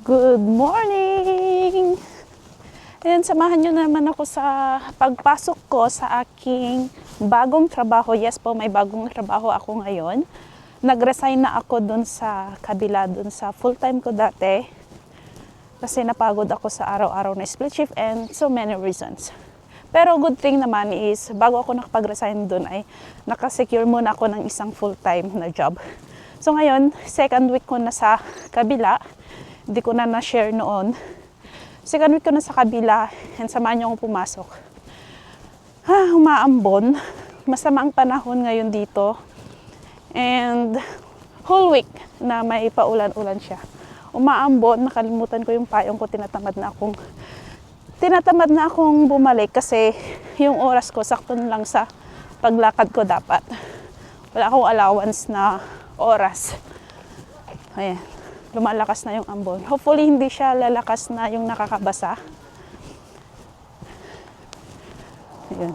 Good morning! And samahan nyo naman ako sa pagpasok ko sa aking bagong trabaho. Yes po, may bagong trabaho ako ngayon. Nag-resign na ako dun sa kabila, dun sa full-time ko dati. Kasi napagod ako sa araw-araw na split shift and so many reasons. Pero good thing naman is, bago ako nakapag-resign dun ay nakasecure muna ako ng isang full-time na job. So ngayon, second week ko na sa kabila. Hindi ko na na-share noon. Second week ko na sa kabila and samahan niyo akong pumasok. Umaambon. Masama ang panahon ngayon dito. And whole week na may paulan-ulan siya. Umaambon, nakalimutan ko yung payong ko, tinatamad na akong bumalik kasi yung oras ko sakto lang sa paglakad ko dapat. Wala akong allowance na oras. Ayan. Lumalakas na yung ambon. Hopefully, hindi siya lalakas na yung nakakabasa. Ayan.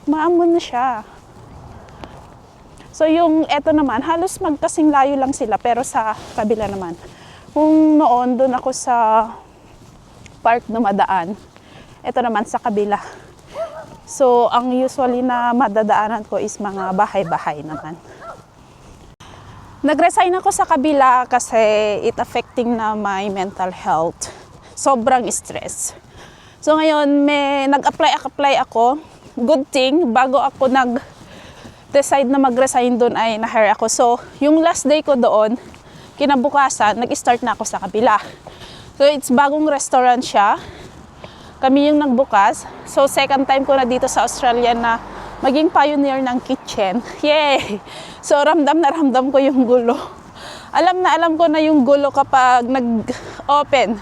Maambon na siya. So, yung eto naman, halos magkasing layo lang sila, pero sa kabila naman. Kung noon, doon ako sa park dumadaan, eto naman sa kabila. So, ang usually na madadaanan ko is mga bahay-bahay naman. Nag-resign ako sa kabila kasi it affecting na my mental health. Sobrang stress. So ngayon, nag-apply ako. Good thing, bago ako nag-decide na mag-resign doon ay na-hire ako. So yung last day ko doon, kinabukasan, nag-start na ako sa kabila. So it's bagong restaurant siya. Kami yung nagbukas. So second time ko na dito sa Australia na maging pioneer ng kitchen. Yay! So, ramdam ko yung gulo. Alam ko na yung gulo kapag nag-open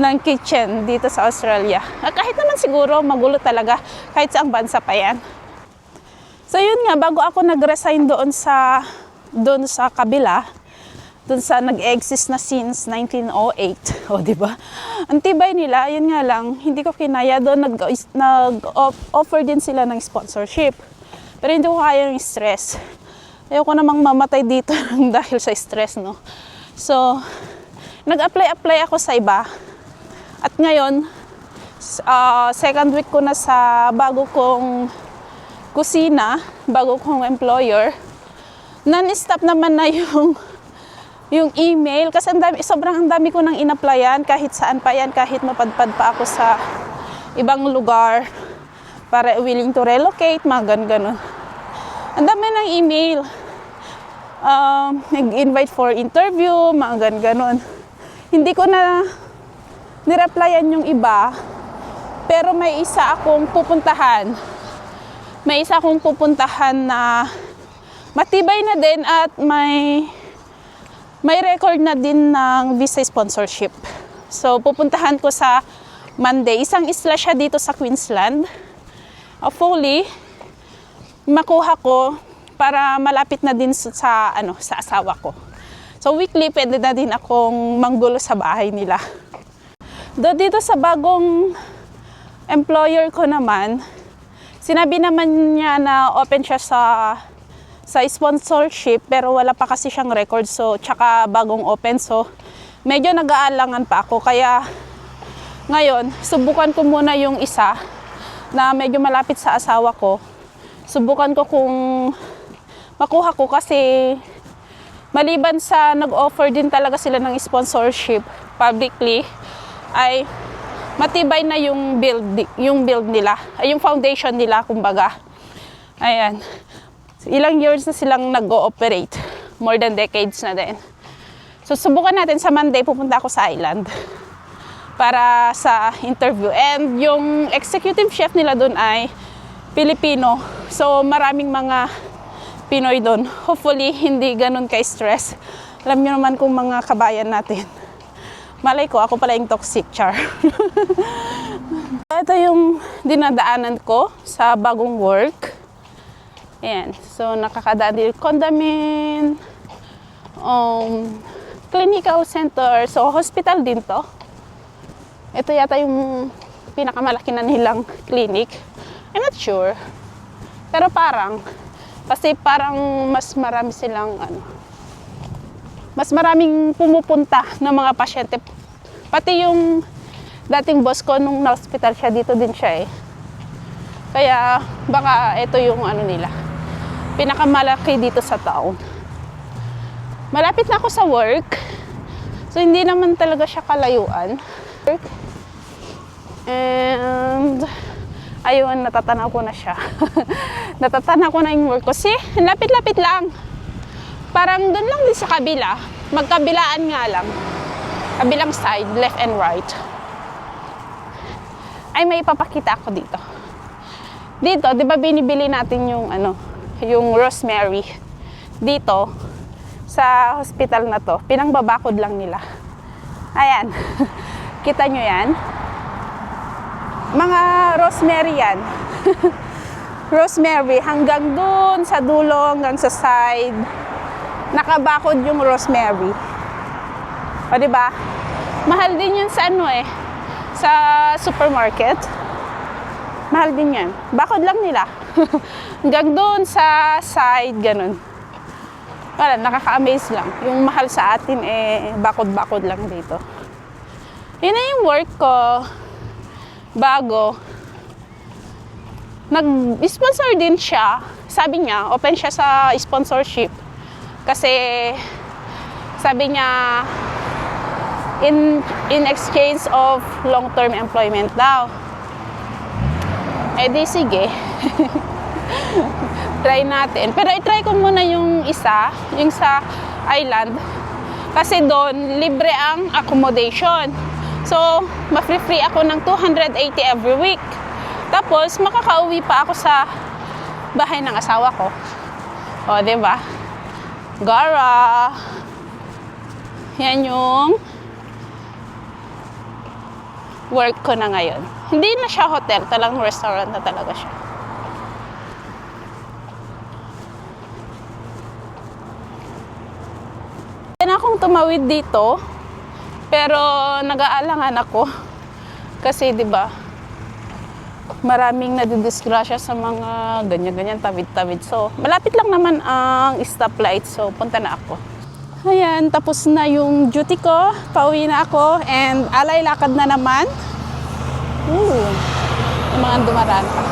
ng kitchen dito sa Australia. Kahit naman siguro magulo talaga, kahit saang bansa pa yan. So, yun nga, bago ako nag-resign doon sa kabila, doon sa nag-exist na since 1908. O, diba? Ang tibay nila, yun nga lang, hindi ko kinaya doon, nag-offer din sila ng sponsorship. Pero hindi ko kaya yung stress. Ayoko namang mamatay dito dahil sa stress, no? So, nag-apply ako sa iba. At ngayon, second week ko na sa bago kong kusina, bago kong employer. Non-stop naman na yung email. Kasi sobrang dami ko nang in-applyan, kahit saan pa yan, kahit mapadpad pa ako sa ibang lugar para willing to relocate, mga ganon. Ang dami ng email. Nag-invite for interview, mga ganon. Hindi ko na nireplyan yung iba, pero may isa akong pupuntahan. May isa akong pupuntahan na matibay na din at may record na din ng visa sponsorship. So, pupuntahan ko sa Monday. Isang isla siya dito sa Queensland. Hopefully, makuha ko para malapit na din sa asawa ko. So weekly, pwede na din akong manggulo sa bahay nila. Dito sa bagong employer ko naman, sinabi naman niya na open siya sa sponsorship, pero wala pa kasi siyang record, so tsaka bagong open, so medyo nag-aalangan pa ako. Kaya ngayon, subukan ko muna yung isa na medyo malapit sa asawa ko. Subukan ko kung makuha ko kasi maliban sa nag-offer din talaga sila ng sponsorship publicly, ay matibay na yung build nila, ay yung foundation nila, kumbaga. Ayan. Ilang years na silang nag-ooperate. More than decades na din. So, subukan natin sa Monday, pupunta ako sa island para sa interview. And yung executive chef nila doon ay Pilipino. So, maraming mga Pinoy doon. Hopefully, hindi ganun ka-stress. Alam niyo naman kung mga kabayan natin. Malay ko, ako pala yung toxic, char. Ito yung dinadaanan ko sa bagong work. Ayan. So, nakakadaan din Condamin, clinical center. So, hospital din to. Ito yata yung pinakamalaki na nilang clinic. I'm not sure. Pero parang, kasi parang mas marami silang mas maraming pumupunta ng mga pasyente. Pati yung dating boss ko nung na-hospital siya, dito din siya eh. Kaya baka ito yung ano nila, pinakamalaki dito sa town. Malapit na ako sa work. So hindi naman talaga siya kalayuan. And ayun, natatanaw ko na siya. Natatanaw ko na yung work ko. See, lapit-lapit lang. Parang doon lang din sa kabila. Magkabilaan nga lang. Kabilang side, left and right. Ay, may ipapakita ako dito. Dito, di ba binibili natin yung ano, yung rosemary. Dito, sa hospital na to, pinangbabakod lang nila. Ayan. Kita nyo yan? Mga rosemary yan. Rosemary, hanggang dun sa dulo, hanggang sa side. Nakabakod yung rosemary. O, diba? Mahal din yun sa ano eh, sa supermarket. Mahal din yan. Bakod lang nila. Hanggang dun sa side, ganun. Wala, nakaka-amaze lang. Yung mahal sa atin eh, bakod-bakod lang dito. Yun na yung work ko. Bago. Nag-sponsor din siya. Sabi niya, open siya sa sponsorship. Kasi, sabi niya, in exchange of long-term employment daw. Eh di sige. Try natin. Pero i-try ko muna yung isa, yung sa island. Kasi doon, libre ang accommodation. So, ma-free ako ng 280 every week. Tapos, makakauwi pa ako sa bahay ng asawa ko. O, diba? Gara! Yan yung work ko na ngayon. Hindi na siya hotel, talagang restaurant na talaga siya. Hindi na akong tumawid dito, pero nag-aalangan ako. Kasi, di ba, maraming nadidisgrasya sa mga ganyan-ganyan, tawid-tawid. So, malapit lang naman ang stoplight. So, punta na ako. Ayan, tapos na yung duty ko. Pauwi na ako. And alay lakad na naman. Yung mga dumaraan pa.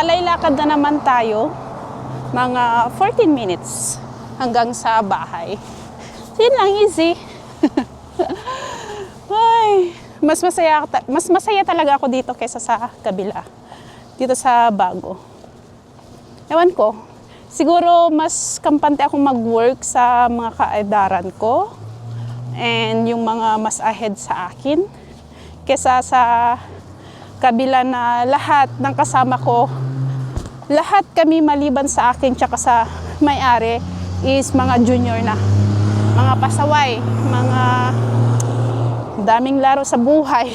Alay lakad na naman tayo. Mga 14 minutes hanggang sa bahay. So, yun lang, easy. Ay, mas masaya talaga ako dito kaysa sa kabila. Dito sa bago. Ewan ko. Siguro mas kampante akong mag-work sa mga kaedaran ko and yung mga mas ahead sa akin kaysa sa kabila na lahat ng kasama ko, lahat kami maliban sa akin tsaka sa may-ari is mga junior na, mga pasaway, mga daming laro sa buhay,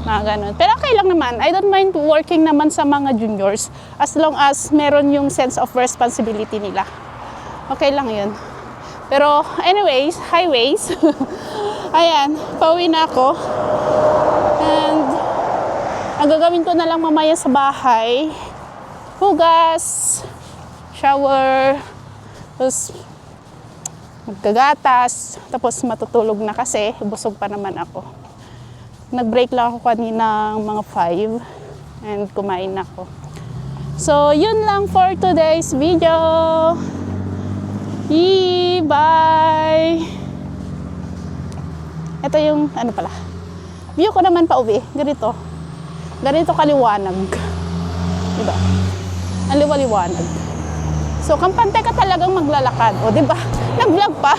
mga ganun. Pero okay lang naman. I don't mind working naman sa mga juniors as long as meron yung sense of responsibility nila. Okay lang yun. Pero anyways, highways. Ayan, pauwi na ako. And ang gagawin ko na lang mamaya sa bahay, hugas, shower, tapos magkagatas, tapos matutulog na kasi busog pa naman ako. Nag-break lang ako kanina mga 5 and kumain ako. So, yun lang for today's video. Bye! Ito yung, ano pala, view ko naman pa uwi. Ganito. Ganito kaliwanag. Diba? Ang liwaliwanag. So, kampante ka talagang maglalakad. O, diba? Nag-vlog pa.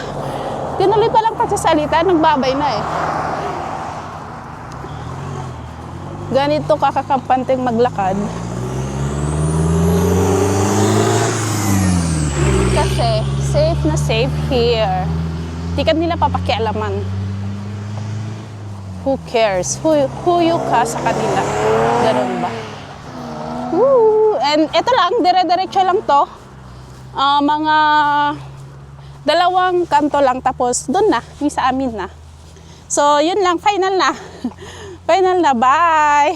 Tinuloy pa lang pagsasalita, nagbabay na eh. Ganito kakakampanteng maglakad. Kasi, safe na safe here. Di ka nila papakialaman. Who cares? Who you ka sa kanila? Ganun ba? Woo! And ito lang, dire-diretso lang to. Mga 2 kanto lang, tapos doon na, yung sa amin na. So, yun lang, final na. Final na, bye!